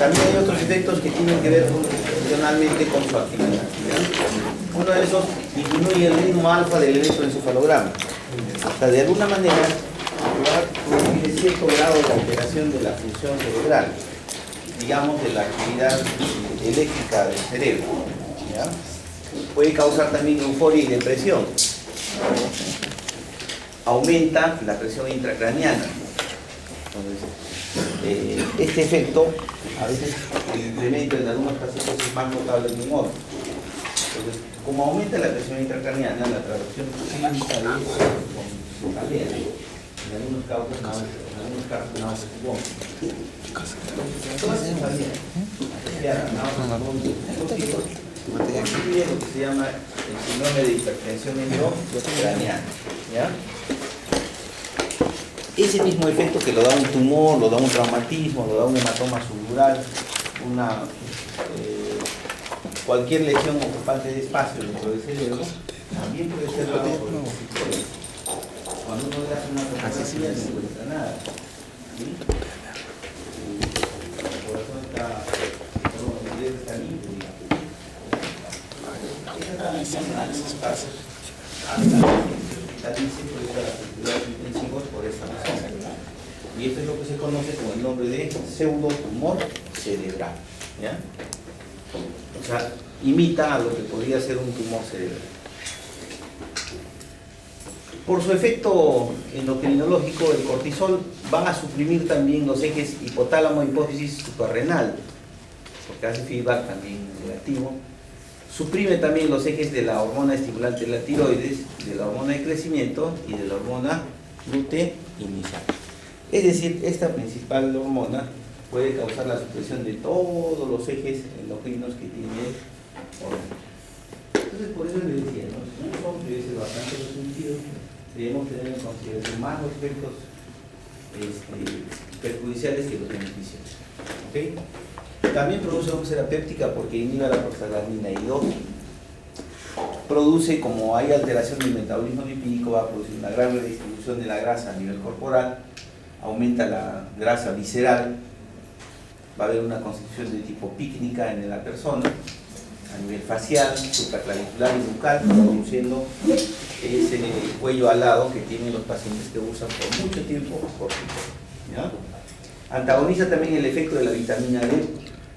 También hay otros efectos que tienen que ver funcionalmente con su actividad, ¿ya? Uno de esos disminuye el ritmo alfa del electroencefalograma. O sea, de alguna manera va a producir cierto grado de alteración de la función cerebral, digamos, de la actividad eléctrica del cerebro, ¿ya? Puede causar también euforia y depresión. Aumenta la presión intracraneana. Entonces, este efecto a veces el incremento en algunos pacientes es más notable que en otros. Entonces, como aumenta la presión intracraneana, la traducción clínica de eso también. En algunos casos no, en algunos casos no se supone. Todas se sabían. Incluye lo que se llama el síndrome de hipertensión endocraniana, ¿ya? Ese mismo efecto que lo da un tumor, lo da un traumatismo, lo da un hematoma subdural, cualquier lesión ocupante de espacio dentro del cerebro, también puede ser dado por el corticoide. Cuando uno le hace una tomografía no se encuentra nada. ¿Sí? El corazón está limpio, digamos. Por esta razón. Y esto es lo que se conoce con el nombre de pseudotumor cerebral, ¿ya? O sea, imita a lo que podría ser un tumor cerebral. Por su efecto endocrinológico, el cortisol va a suprimir también los ejes hipotálamo, hipófisis, suprarrenal, porque hace feedback también negativo. Suprime también los ejes de la hormona estimulante de la tiroides, de la hormona de crecimiento y de la hormona luteinizante. Es decir, esta principal hormona puede causar la supresión de todos los ejes endocrinos que tiene el órgano. Entonces, por eso le decía, ¿no? Si un son debe ser bastante restringido, debemos tener en consideración más los efectos perjudiciales que los beneficios. ¿Okay? También produce úlcera péptica porque inhibe la prostaglandina I2. Produce, como hay alteración del metabolismo lipídico, va a producir una gran redistribución de la grasa a nivel corporal, aumenta la grasa visceral, va a haber una constitución de tipo pícnica en la persona, a nivel facial, supraclavicular y bucal, produciendo ese cuello alado que tienen los pacientes que usan por mucho tiempo corticoide, ¿ya? Antagoniza también el efecto de la vitamina D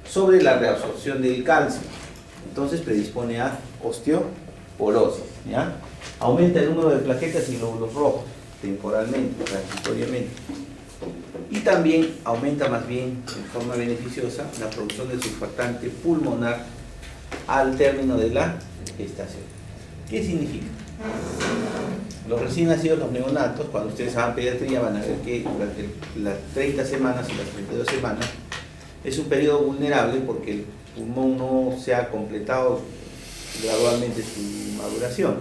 sobre la reabsorción del calcio, entonces predispone a osteoporosis, ¿ya? Aumenta el número de plaquetas y glóbulos rojos temporalmente, transitoriamente, y también aumenta más bien en forma beneficiosa la producción del surfactante pulmonar al término de la gestación. ¿Qué significa? Los recién nacidos, los neonatos, cuando ustedes hagan pediatría van a ver que durante las 30 semanas y las 32 semanas es un periodo vulnerable porque el pulmón no se ha completado gradualmente su maduración.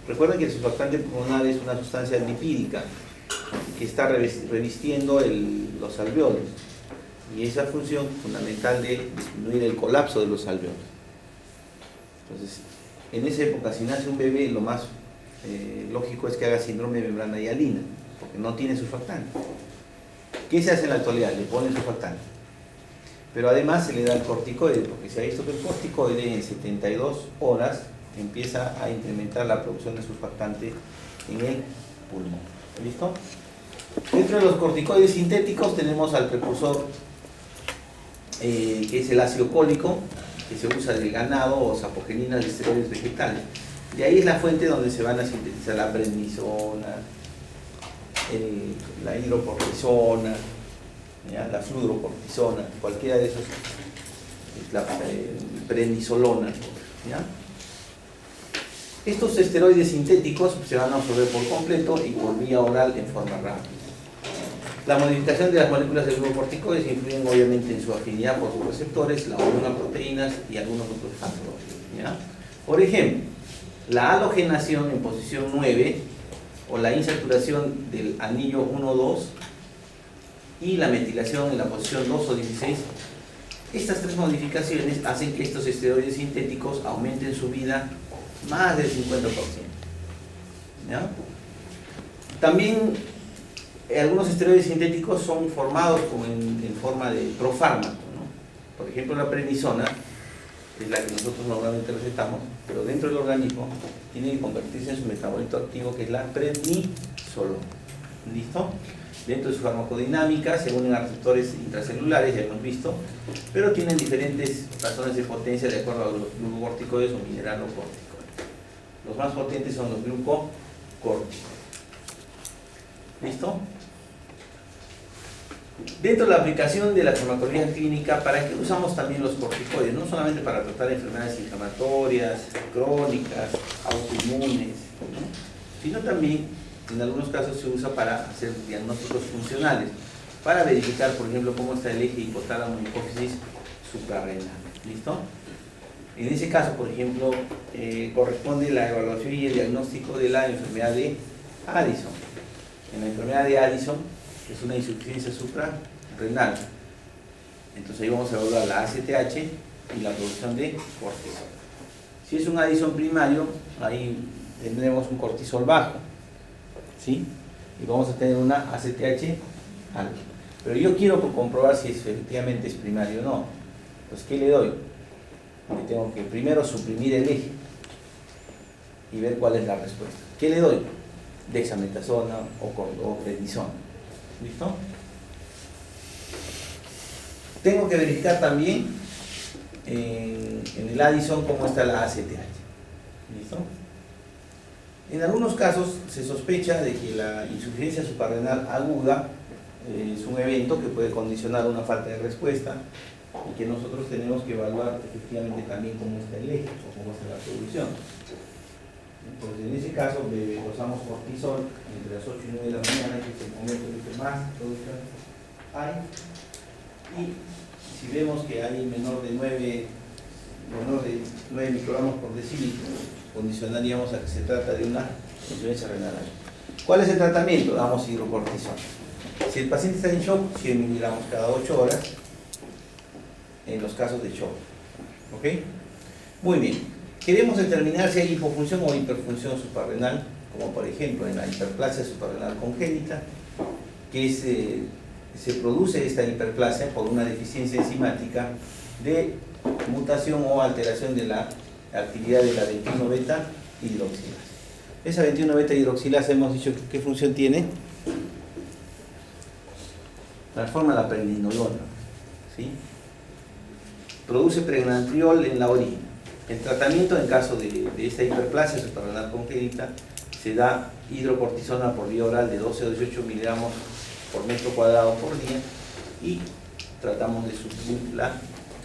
Recuerden que el surfactante pulmonar es una sustancia lipídica que está revistiendo los alveolos, y esa función fundamental de disminuir el colapso de los alveolos. Entonces, en esa época, si nace un bebé, lo más lógico es que haga síndrome de membrana hialina, porque no tiene surfactante. ¿Qué se hace en la actualidad? Le ponen surfactante. Pero además se le da el corticoide, porque se ha visto que el corticoide en 72 horas empieza a incrementar la producción de surfactante en el pulmón. ¿Listo? Dentro de los corticoides sintéticos tenemos al precursor que es el ácido cólico, que se usa del ganado, o sapogeninas de esteroides vegetales. De ahí es la fuente donde se van a sintetizar la prednisona, la hidrocortisona, ¿ya? La fluorocortisona, cualquiera de esos, la prednisolona, ¿ya? Estos esteroides sintéticos se van a absorber por completo y por vía oral en forma rápida. La modificación de las moléculas de glucocorticoides influyen obviamente en su afinidad por sus receptores, la unión a proteínas y algunos otros factores, ¿ya? Por ejemplo, la halogenación en posición 9 o la insaturación del anillo 1,2 y la metilación en la posición 2 o 16, estas tres modificaciones hacen que estos esteroides sintéticos aumenten su vida más del 50%, ¿ya? También algunos esteroides sintéticos son formados como en forma de profármaco, ¿no? Por ejemplo, la prednisona es la que nosotros normalmente recetamos, pero dentro del organismo tiene que convertirse en su metabolito activo, que es la prednisolona. ¿Listo? Dentro de su farmacodinámica se unen a receptores intracelulares, ya hemos visto, pero tienen diferentes razones de potencia de acuerdo a los glucocorticoides o mineralocorticoides. Los más potentes son los glucocorticoides. ¿Listo? Dentro de la aplicación de la farmacología clínica, ¿para qué usamos también los corticoides? No solamente para tratar enfermedades inflamatorias, crónicas, autoinmunes, ¿no? Sino también, en algunos casos, se usa para hacer diagnósticos funcionales, para verificar, por ejemplo, cómo está el eje hipotálamo-hipófisis suprarrenal. ¿Listo? En ese caso, por ejemplo, corresponde la evaluación y el diagnóstico de la enfermedad de Addison. En la enfermedad de Addison, que es una insuficiencia suprarrenal, entonces ahí vamos a evaluar la ACTH y la producción de cortisol. Si es un Addison primario, ahí tendremos un cortisol bajo, ¿sí? Y vamos a tener una ACTH alta. Pero yo quiero comprobar si efectivamente es primario o no. Pues, ¿qué le doy? Le tengo que primero suprimir el eje y ver cuál es la respuesta. ¿Qué le doy? Dexametasona o prednisona. ¿Listo? Tengo que verificar también en el Addison cómo está la ACTH. ¿Listo? En algunos casos se sospecha de que la insuficiencia suprarrenal aguda es un evento que puede condicionar una falta de respuesta y que nosotros tenemos que evaluar efectivamente también cómo está el eje o cómo está la producción. Pues en ese caso usamos cortisol entre las 8 y 9 de la mañana, que es el momento en que más producción hay, y si vemos que hay menor de 9 microgramos por decilitro, condicionaríamos a que se trata de una insuficiencia renal. ¿Cuál es el tratamiento? Damos hidrocortisona. Si el paciente está en shock, 100 miligramos cada 8 horas, en los casos de shock. ¿Ok? Muy bien. Queremos determinar si hay hipofunción o hiperfunción suprarrenal, como por ejemplo en la hiperplasia suprarrenal congénita, que se produce esta hiperplasia por una deficiencia enzimática de mutación o alteración de la actividad de la 21-beta hidroxilasa. Esa 21-beta hidroxilasa hemos dicho qué función tiene. Transforma la pregnenolona, ¿sí? Produce pregnatriol en la orina. El tratamiento en caso de esta hiperplasia suprarrenal congénita se da hidrocortisona por vía oral de 12 a 18 miligramos por metro cuadrado por día y tratamos de suplir la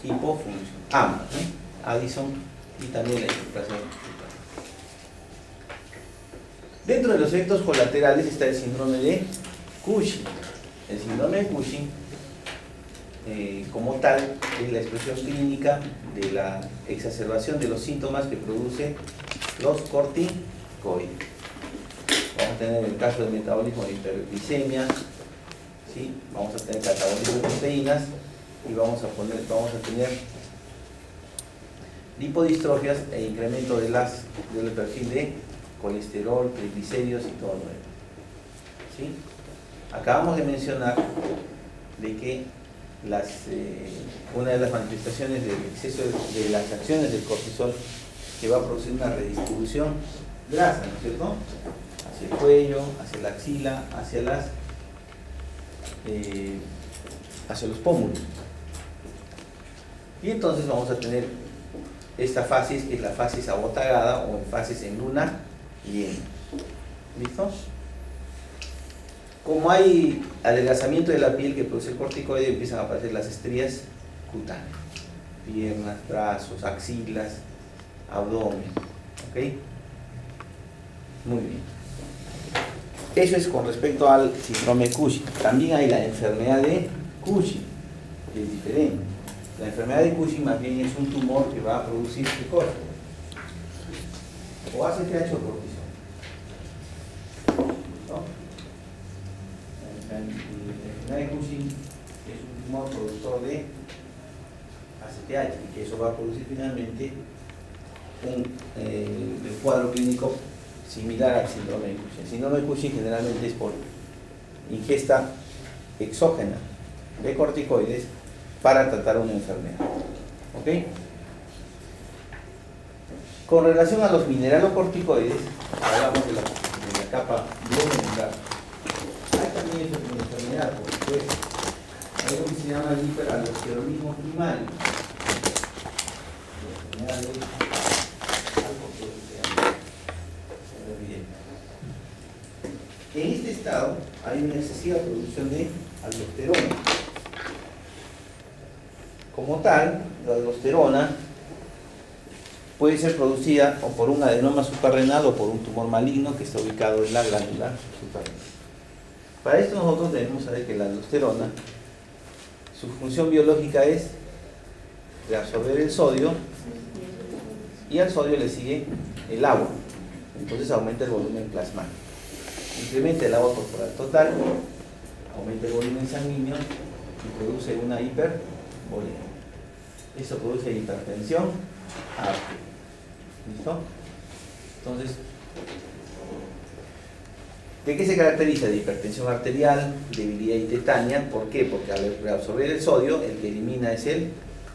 hipofunción. Ambas, ¿no? Addison y también la hiperplasia suprarrenal. Dentro de los efectos colaterales está el síndrome de Cushing. El síndrome de Cushing, como tal, es la expresión clínica de la exacerbación de los síntomas que produce los corticoides. Vamos a tener el caso del metabolismo de hiperglicemia, ¿sí? Vamos a tener catabolismo de proteínas y vamos a tener lipodistrofias e incremento del perfil de colesterol, triglicéridos y todo lo demás, ¿sí? Acabamos de mencionar de que una de las manifestaciones del exceso de las acciones del cortisol que va a producir una redistribución grasa, ¿no es cierto? Hacia el cuello, hacia la axila, hacia los pómulos. Y entonces vamos a tener esta fases, que es la fases abotagada o fases en luna llena. ¿Listo? Como hay adelgazamiento de la piel que produce el corticoide, empiezan a aparecer las estrías cutáneas, piernas, brazos, axilas, abdomen. ¿Ok? Muy bien. Eso es con respecto al síndrome de Cushing. También hay la enfermedad de Cushing, que es diferente. La enfermedad de Cushing más bien es un tumor que va a producir ¿qué cosa? O ACTH o cortisol. La enfermedad de Cushing es un tumor productor de ACTH y que eso va a producir finalmente un cuadro clínico similar al síndrome de Cushing. El síndrome de Cushing generalmente es por ingesta exógena de corticoides para tratar una enfermedad. ¿Ok? Con relación a los mineralocorticoides, hablamos de la capa biomolecular. Hay también una enfermedad, por supuesto. Hay algo que se llama el hiperaldosteronismo primario. La enfermedad de en este estado hay una excesiva producción de aldosterona. Como tal, la aldosterona puede ser producida o por un adenoma suprarrenal o por un tumor maligno que está ubicado en la glándula suprarrenal. Para esto nosotros debemos saber que la aldosterona, su función biológica es reabsorber el sodio y al sodio le sigue el agua. Entonces aumenta el volumen plasmático. Incrementa el agua corporal total, aumenta el volumen sanguíneo y produce una hipervolemia. Esto produce hipertensión arterial. ¿Listo? Entonces, ¿de qué se caracteriza? De hipertensión arterial, debilidad y tetania. ¿Por qué? Porque al reabsorber el sodio, el que elimina es el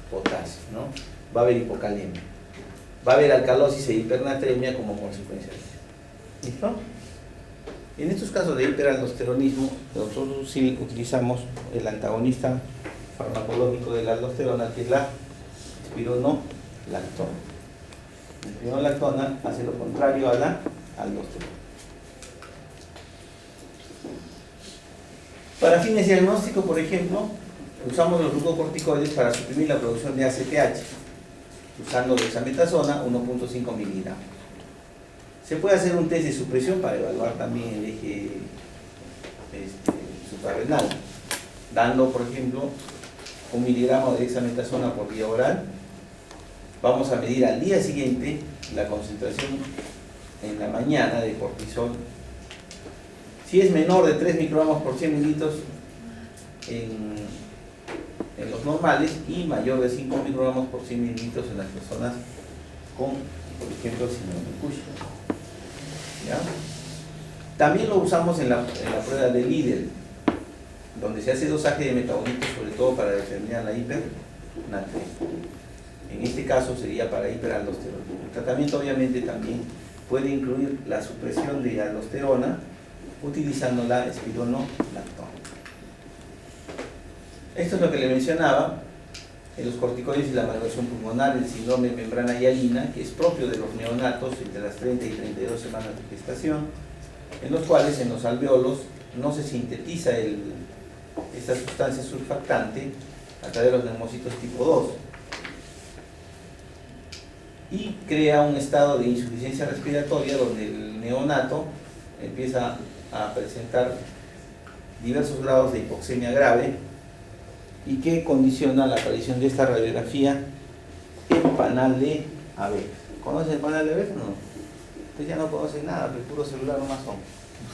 potasio, ¿no? Va a haber hipocalemia. Va a haber alcalosis e hipernatremia como consecuencia de eso. ¿Listo? En estos casos de hiperaldosteronismo, nosotros sí utilizamos el antagonista farmacológico de la aldosterona, que es la espironolactona. La espironolactona hace lo contrario a la aldosterona. Para fines de diagnóstico, por ejemplo, usamos los glucocorticoides para suprimir la producción de ACTH, usando dexametasona 1.5 miligramos. Se puede hacer un test de supresión para evaluar también el eje suprarrenal, dando, por ejemplo, 1 miligramo de dexametasona por vía oral. Vamos a medir al día siguiente la concentración en la mañana de cortisol. Si es menor de 3 microgramos por 100 mililitros en los normales y mayor de 5 microgramos por 100 mililitros en las personas con, por ejemplo, síndrome de Cushing. ¿Ya? También lo usamos en la prueba de Lidl, donde se hace dosaje de metabolitos, sobre todo para determinar la hipernatremia. En este caso sería para hiperaldosterona. El tratamiento obviamente también puede incluir la supresión de aldosterona utilizando la espironolactona. Esto es lo que le mencionaba, en los corticoides y la malformación pulmonar, el síndrome de membrana hialina, que es propio de los neonatos entre las 30 y 32 semanas de gestación, en los cuales en los alveolos no se sintetiza esta sustancia surfactante a través de los neumocitos tipo 2 y crea un estado de insuficiencia respiratoria donde el neonato empieza a presentar diversos grados de hipoxemia grave y que condiciona la aparición de esta radiografía en panal de abejas. ¿Conocen el panal de abejas? No. Ustedes ya no conocen nada, pero puro celular nomás son.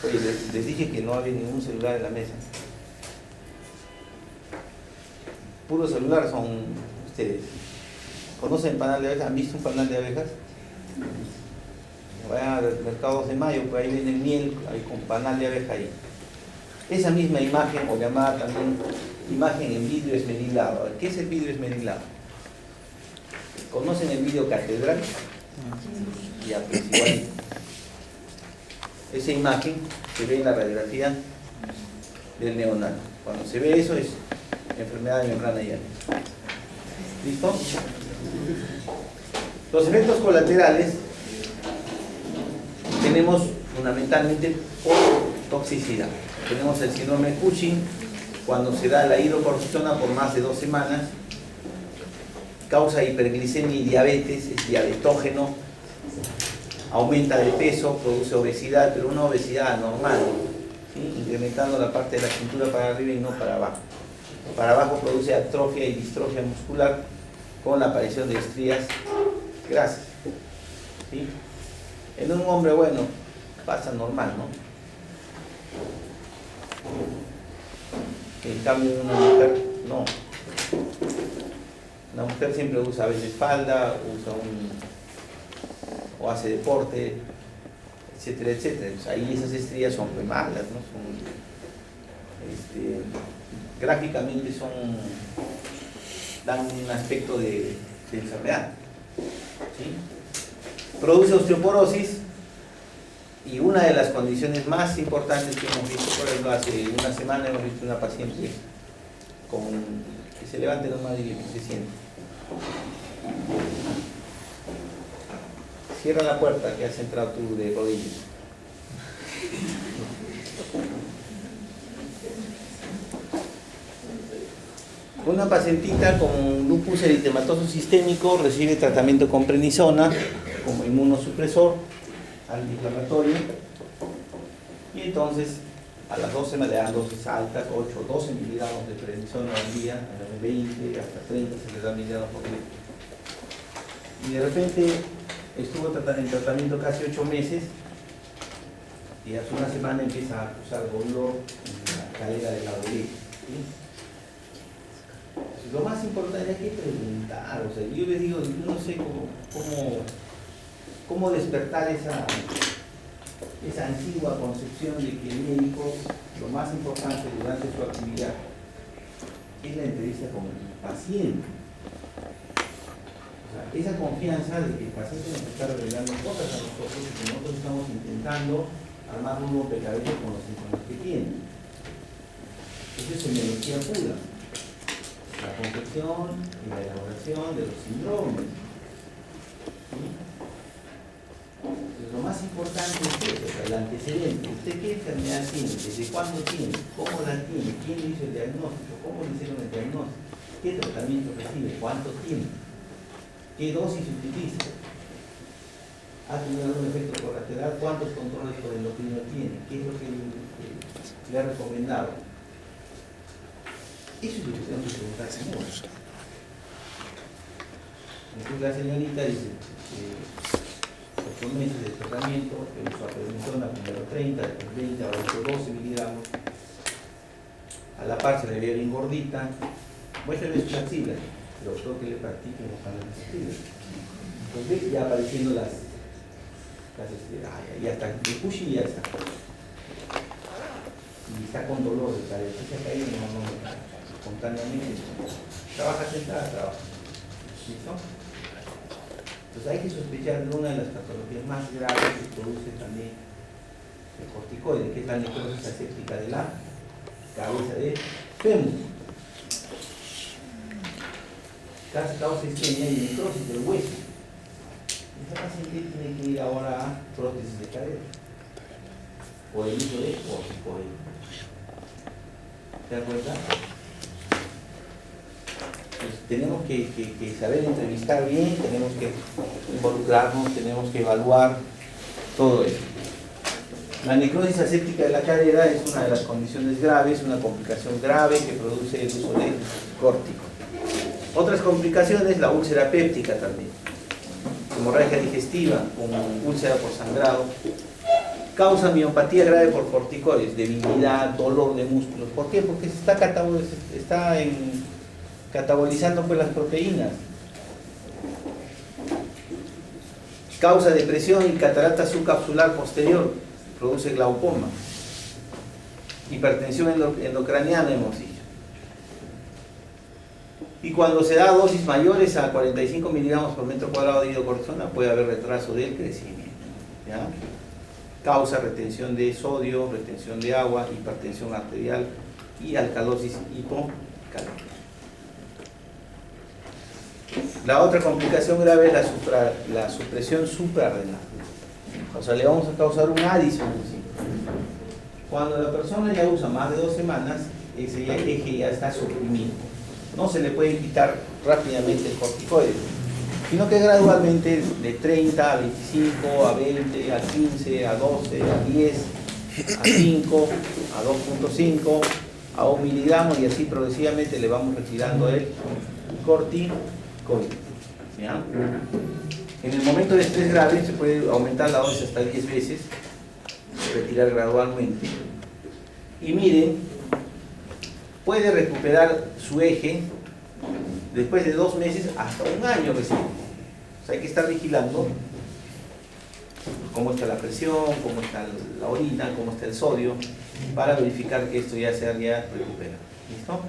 Oye, les dije que no había ningún celular en la mesa. Puro celular son ustedes. ¿Conocen el panal de abejas? ¿Han visto un panal de abejas? Vayan al mercado 2 de mayo, por ahí venden miel ahí con panal de abeja ahí. Esa misma imagen, o llamada también imagen en vidrio esmerilado. ¿Qué es el vidrio esmerilado? ¿Conocen el vidrio catedral? Ya, pues igual. Esa imagen se ve en la radiografía del neonato. Cuando se ve eso es enfermedad de membrana hialina. ¿Listo? Los efectos colaterales tenemos fundamentalmente por toxicidad. Tenemos el síndrome de Cushing, cuando se da la hidrocortisona por más de 2 semanas, causa hiperglicemia y diabetes, es diabetógeno, aumenta de peso, produce obesidad, pero una obesidad anormal, ¿sí? Incrementando la parte de la cintura para arriba y no para abajo. Para abajo produce atrofia y distrofia muscular con la aparición de estrías grasas. ¿Sí? En un hombre, bueno, pasa normal, ¿no? En cambio en una mujer, no. Una mujer siempre usa a veces falda, o hace deporte, etcétera, etcétera. Entonces, ahí esas estrías son muy malas, ¿no? Gráficamente son dan un aspecto de enfermedad. ¿Sí? Produce osteoporosis, y una de las condiciones más importantes que hemos visto, por ejemplo, hace una semana hemos visto una paciente que se levante nomás y se siente. Cierra la puerta que has entrado tú de rodillas. Una pacientita con lupus eritematoso sistémico recibe tratamiento con prednisona como inmunosupresor antiinflamatorio, y entonces a las 12 me le dan dosis altas, 8 o 12 miligramos de prednisona al día, a 20 hasta 30 se le da miligramos por día. Y de repente estuvo en tratamiento casi 8 meses, y hace una semana empieza a acusar dolor en la cadera del lado derecho. ¿Sí? Lo más importante es que preguntar, o sea, yo les digo, yo no sé cómo despertar esa antigua concepción de que el médico, lo más importante durante su actividad es la entrevista con el paciente. O sea, esa confianza de que el paciente nos está revelando cosas a nosotros y que nosotros estamos intentando armar un rompecabezas con los síntomas que tiene. Eso es semiología pura. La confección y la elaboración de los síndromes. ¿Sí? Lo más importante es eso, el antecedente. ¿Usted qué enfermedad tiene? ¿Desde cuándo tiene? ¿Cómo la tiene? ¿Quién le hizo el diagnóstico? ¿Cómo le hicieron el diagnóstico? ¿Qué tratamiento recibe? ¿Cuánto tiene? ¿Qué dosis utiliza? ¿Ha tenido algún efecto colateral? ¿Cuántos controles por endocrino tiene? ¿Qué es lo que le ha recomendado? Eso es lo que tenemos que preguntar, señor. Entonces la señorita dice, 8 meses de tratamiento, que usó prednisona primero 30, después 20, ahora 12 miligramos. A la par se le ve bien gordita. Muéstrame sus axilas. El doctor que le practique mojando las axilas. Entonces ya apareciendo ya está, el pushi ya está. Y está con dolor de cabeza, se ha caído espontáneamente. Trabaja sentada, trabaja. ¿Listo? Entonces hay que sospechar de una de las patologías más graves que produce también el corticoide, que es la necrosis aséptica de la cabeza de fémur. Causa isquemia y necrosis del hueso. Esa paciente tiene que ir ahora a prótesis de cadera o el uso de corticoide. ¿Te das cuenta? Pues tenemos que saber entrevistar bien, tenemos que involucrarnos, tenemos que evaluar todo eso. La necrosis aséptica de la cadera es una de las condiciones graves, una complicación grave que produce el uso de córtico. Otras complicaciones, la úlcera péptica también, hemorragia digestiva, como úlcera por sangrado, causa miopatía grave por corticoides, debilidad, dolor de músculos. ¿Por qué? Porque se está catabolizando pues las proteínas. Causa depresión y catarata subcapsular posterior, produce glaucoma. Hipertensión endocraniana hemos dicho. Y cuando se da dosis mayores a 45 miligramos por metro cuadrado de hidrocortisona puede haber retraso del crecimiento. ¿Ya? Causa retención de sodio, retención de agua, hipertensión arterial y alcalosis hipocalórica. La otra complicación grave es la supresión suprarrenal. O sea, le vamos a causar un Addison. Cuando la persona ya usa más de 2 semanas, ese eje ya está suprimido. No se le puede quitar rápidamente el corticoide, sino que gradualmente de 30 a 25, a 20, a 15, a 12, a 10, a 5, a 2.5, a 1 miligramo y así progresivamente le vamos retirando el corticoide. ¿Ya? En el momento de estrés grave se puede aumentar la dosis hasta 10 veces, retirar gradualmente. Y miren, puede recuperar su eje después de 2 meses hasta 1 año recién. O sea, hay que estar vigilando cómo está la presión, cómo está la orina, cómo está el sodio, para verificar que esto ya se haya recuperado. ¿Listo?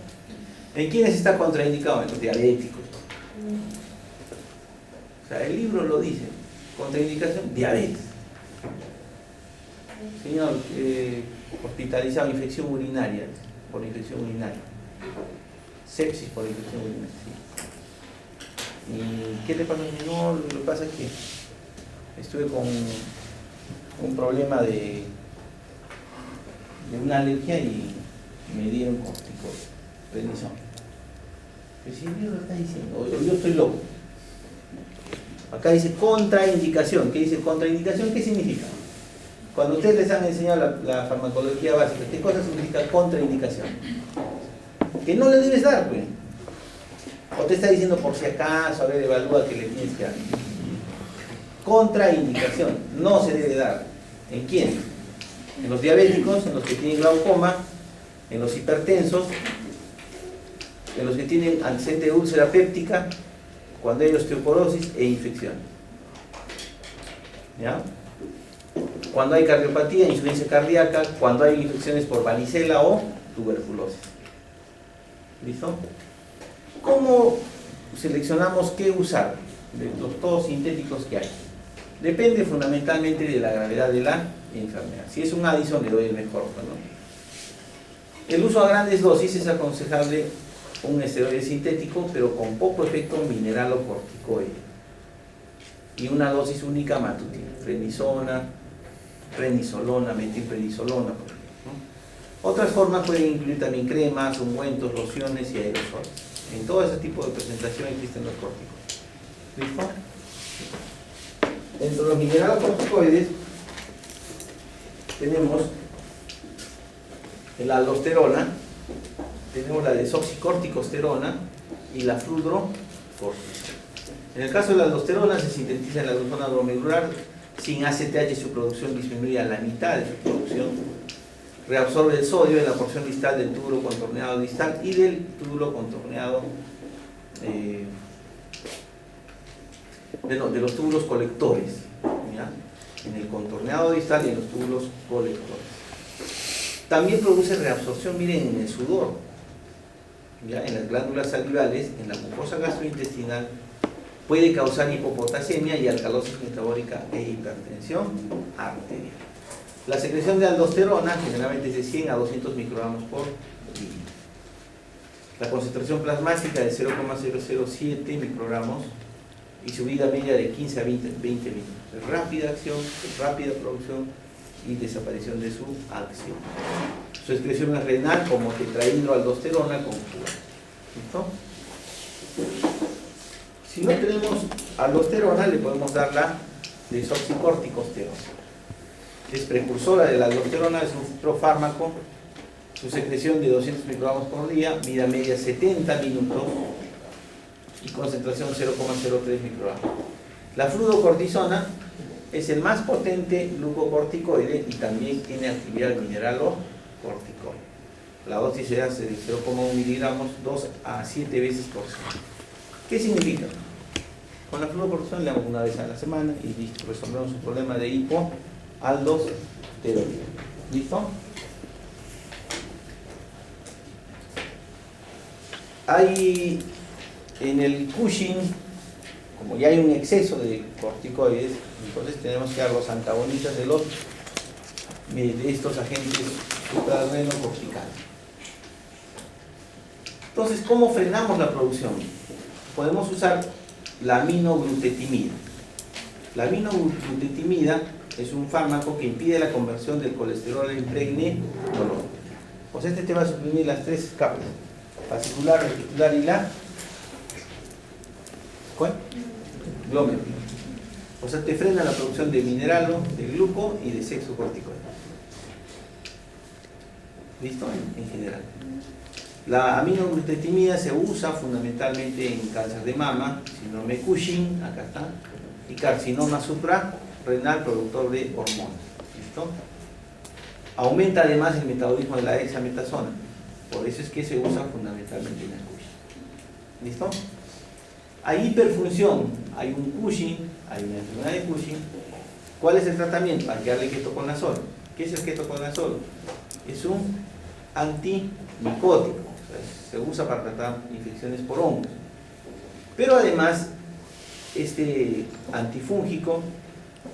¿En quiénes está contraindicado? En los diabéticos. O sea, el libro lo dice. Contraindicación, diabetes. Señor, hospitalizado, infección urinaria, por infección urinaria. Sepsis por infección urinaria. Sí. ¿Y qué le pasa? No, lo que pasa es que estuve con un problema de una alergia y me dieron corticoides, prednisona. Pero si el libro está diciendo, o yo estoy loco. Acá dice contraindicación. ¿Qué dice contraindicación? ¿Qué significa? Cuando ustedes les han enseñado la farmacología básica, ¿qué cosa significa contraindicación? Que no le debes dar, pues. O te está diciendo por si acaso, a ver, evalúa que le tienes que dar. Contraindicación, no se debe dar. ¿En quién? En los diabéticos, en los que tienen glaucoma, en los hipertensos, en los que tienen antecedente de úlcera péptica, cuando hay osteoporosis e infección. ¿Ya? Cuando hay cardiopatía, insuficiencia cardíaca, cuando hay infecciones por varicela o tuberculosis. ¿Listo? ¿Cómo seleccionamos qué usar de los todos sintéticos que hay? Depende fundamentalmente de la gravedad de la enfermedad. Si es un Addison, le doy el mejor, ¿no? El uso a grandes dosis es aconsejable un esteroide sintético, pero con poco efecto mineral o corticoide. Y una dosis única matutina. Prednisona, prednisolona, metilprednisolona, por ejemplo, ¿no? Otras formas pueden incluir también cremas, ungüentos, lociones y aerosoles. En todo ese tipo de presentación existen los corticoides. ¿Listo? Dentro de los mineralocorticoides tenemos la aldosterona, tenemos la desoxicorticosterona y la fludrocortisona. En el caso de la aldosterona se sintetiza en la glucona glomerular. Sin ACTH su producción disminuye a la mitad de su producción. Reabsorbe el sodio en la porción distal del túbulo contorneado distal y del túbulo contorneado de los túbulos colectores, ¿ya? En el contorneado distal y en los túbulos colectores. También produce reabsorción, miren, en el sudor, ¿ya? En las glándulas salivales, en la mucosa gastrointestinal. Puede causar hipopotasemia y alcalosis metabólica e hipertensión arterial. La secreción de aldosterona generalmente es de 100 a 200 microgramos por litro. La concentración plasmática de 0,007 microgramos y su vida media de 15 a 20 minutos. Rápida acción, rápida producción y desaparición de su acción. Su excreción es renal como tetrahidroaldosterona con flúor. ¿Listo? Si no tenemos aldosterona, le podemos dar la desoxicorticosterona. Es precursora de la aldosterona, es un profármaco. Su secreción de 200 microgramos por día, vida media 70 minutos y concentración 0,03 microgramos. La fludocortisona es el más potente glucocorticoide y también tiene actividad mineralocorticoide. La dosis se hace de 0,1 miligramos 2 a 7 veces por semana. ¿Qué significa? Con la fludocortisona le damos una vez a la semana y listo, resolvemos un problema de hipoaldosteronismo. ¿Listo? Hay en el Cushing, como ya hay un exceso de corticoides, entonces tenemos que dar los antagonistas de estos agentes suprarrenocorticales. Entonces, ¿cómo frenamos la producción? Podemos usar la aminoglutetimida. La aminoglutetimida es un fármaco que impide la conversión del colesterol en prednisolona. Pues este te va a suprimir las tres capas: fascicular, reticular y la glomerular. O sea, te frena la producción de mineralo, de gluco y de sexocorticoide. ¿Listo? En general. La aminoglutetimida se usa fundamentalmente en cáncer de mama, síndrome de Cushing, acá está, y carcinoma suprarrenal productor de hormonas. ¿Listo? Aumenta además el metabolismo de la dexametasona, por eso es que se usa fundamentalmente en el Cushing. ¿Listo? Hay hiperfunción, hay un Cushing, hay una enfermedad de Cushing. ¿Cuál es el tratamiento? Hay que darle ketoconazol. ¿Qué es el ketoconazol? Es un antimicótico. Se usa para tratar infecciones por hongos. Pero además, este antifúngico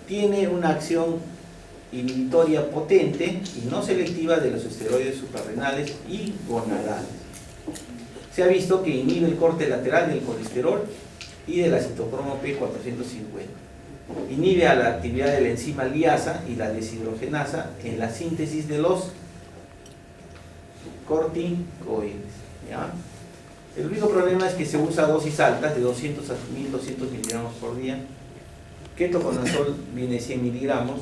tiene una acción inhibitoria potente y no selectiva de los esteroides suprarrenales y gonadales. Se ha visto que inhibe el corte lateral del colesterol y de la citocromo P450. Inhibe a la actividad de la enzima liasa y la deshidrogenasa en la síntesis de los corticoides. ¿Ya? El único problema es que se usa dosis altas de 200 a 1200 miligramos por día. Ketoconazol viene 100 miligramos,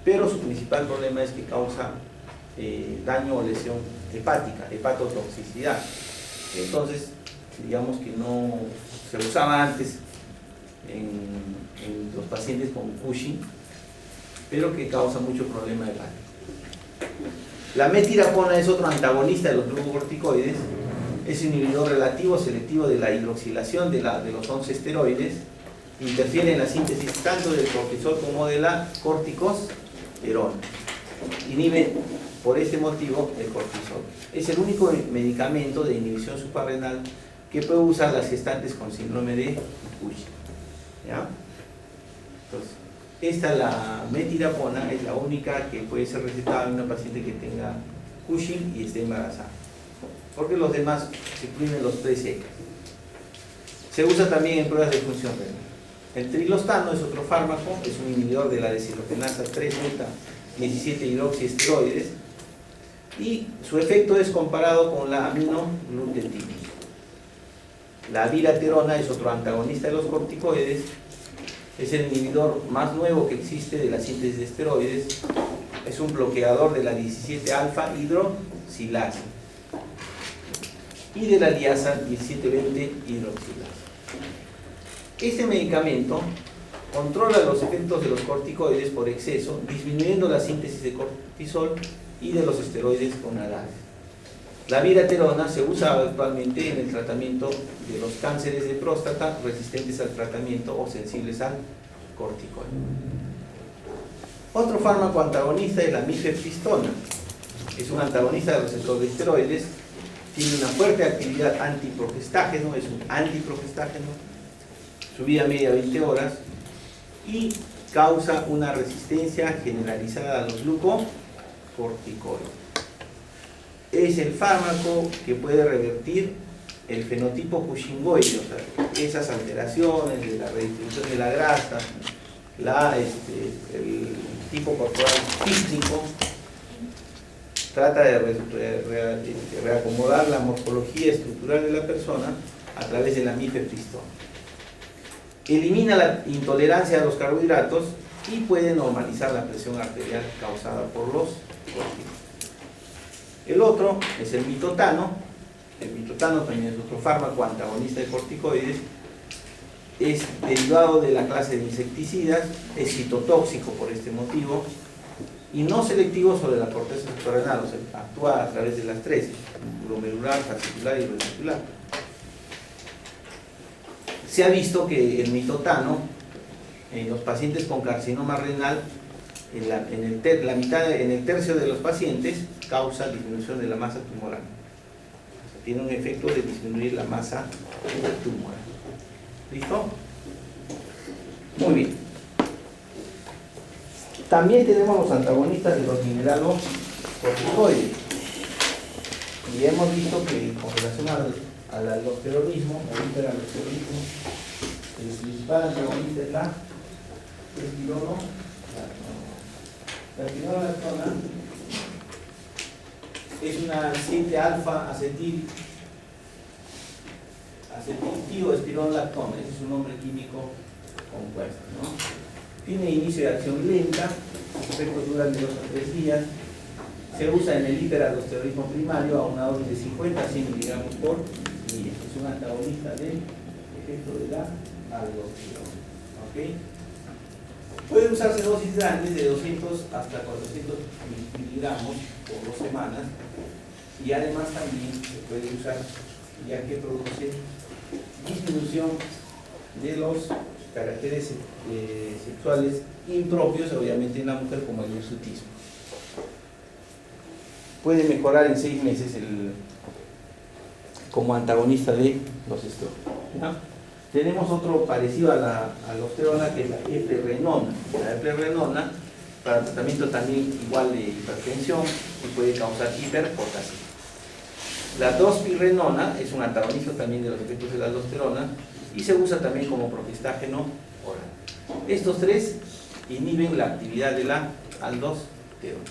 pero su principal problema es que causa daño o lesión hepática, hepatotoxicidad. Entonces, digamos que no se usaba antes en los pacientes con Cushing, pero que causa mucho problema hepático. La metirapona es otro antagonista de los glucocorticoides, es un inhibidor relativo selectivo de la hidroxilación de los 11 esteroides, interfiere en la síntesis tanto del cortisol como de la corticosterona. Inhibe por este motivo el cortisol. Es el único medicamento de inhibición suprarrenal que puede usar las gestantes con síndrome de Cushing. ¿Ya? Entonces, esta, la metirapona, es la única que puede ser recetada en una paciente que tenga Cushing y esté embarazada, porque los demás se incluyen los PCK. Se usa también en pruebas de función renal. El trilostano es otro fármaco, es un inhibidor de la deshidrogenasa 3-beta-17 hidroxiesteroides y su efecto es comparado con la aminoglutetina. La bilaterona es otro antagonista de los corticoides, es el inhibidor más nuevo que existe de la síntesis de esteroides, es un bloqueador de la 17-alfa hidroxilasa y de la liasa 17-20 hidroxilasa. Este medicamento controla los efectos de los corticoides por exceso, disminuyendo la síntesis de cortisol y de los esteroides gonadales. La bilaterona se usa actualmente en el tratamiento de los cánceres de próstata resistentes al tratamiento o sensibles al corticoide. Otro fármaco antagonista es la mifepristona. Es un antagonista de los receptores de esteroides, tiene una fuerte actividad antiprogestágeno, es un antiprogestágeno, su vida media 20 horas y causa una resistencia generalizada a los glucocorticoides. Es el fármaco que puede revertir el fenotipo cushingoide, o sea, esas alteraciones de la redistribución de la grasa, el tipo corporal cíclico. Trata de reacomodar la morfología estructural de la persona a través de la mifepristona. Elimina la intolerancia a los carbohidratos y puede normalizar la presión arterial causada por los corticoides. El otro es el mitotano. El mitotano también es otro fármaco antagonista de corticoides. Es derivado de la clase de insecticidas, es citotóxico por este motivo y no selectivo sobre la corteza suprarrenal, o sea, actúa a través de las tres, glomerular, fascicular y reticular. Se ha visto que el mitotano en los pacientes con carcinoma renal, en el tercio de los pacientes, causa disminución de la masa tumoral. O sea, tiene un efecto de disminuir la masa tumoral. ¿Listo? Muy bien. También tenemos los antagonistas de los mineralocorticoides. Y hemos visto que con relación al aldosteronismo o hiperaldosteronismo, el principal antagonista es la espirulolactona. La espirulolactona es una 7-alfa acetiltioespirulolactona, ese es su nombre químico compuesto, ¿no? Tiene inicio de acción lenta, sus efectos duran de 2 a 3 días, se usa en el hiperaldosteronismo primario a una dosis de 50 a 100 miligramos por día. Es un antagonista del efecto de la aldosterona. ¿Okay? Puede usarse dosis grandes de 200 hasta 400 miligramos por 2 semanas y además también se puede usar ya que produce disminución de los caracteres sexuales impropios, obviamente en la mujer, como el hirsutismo. Puede mejorar en 6 meses como antagonista de los estrógenos, ¿ya? Tenemos otro parecido a la aldosterona, que es la eplerenona. La eplerenona, para tratamiento también igual de hipertensión, y puede causar hiperpotasia. La dospirrenona es un antagonista también de los efectos de la aldosterona y se usa también como progestágeno oral. Estos tres inhiben la actividad de la aldosterona.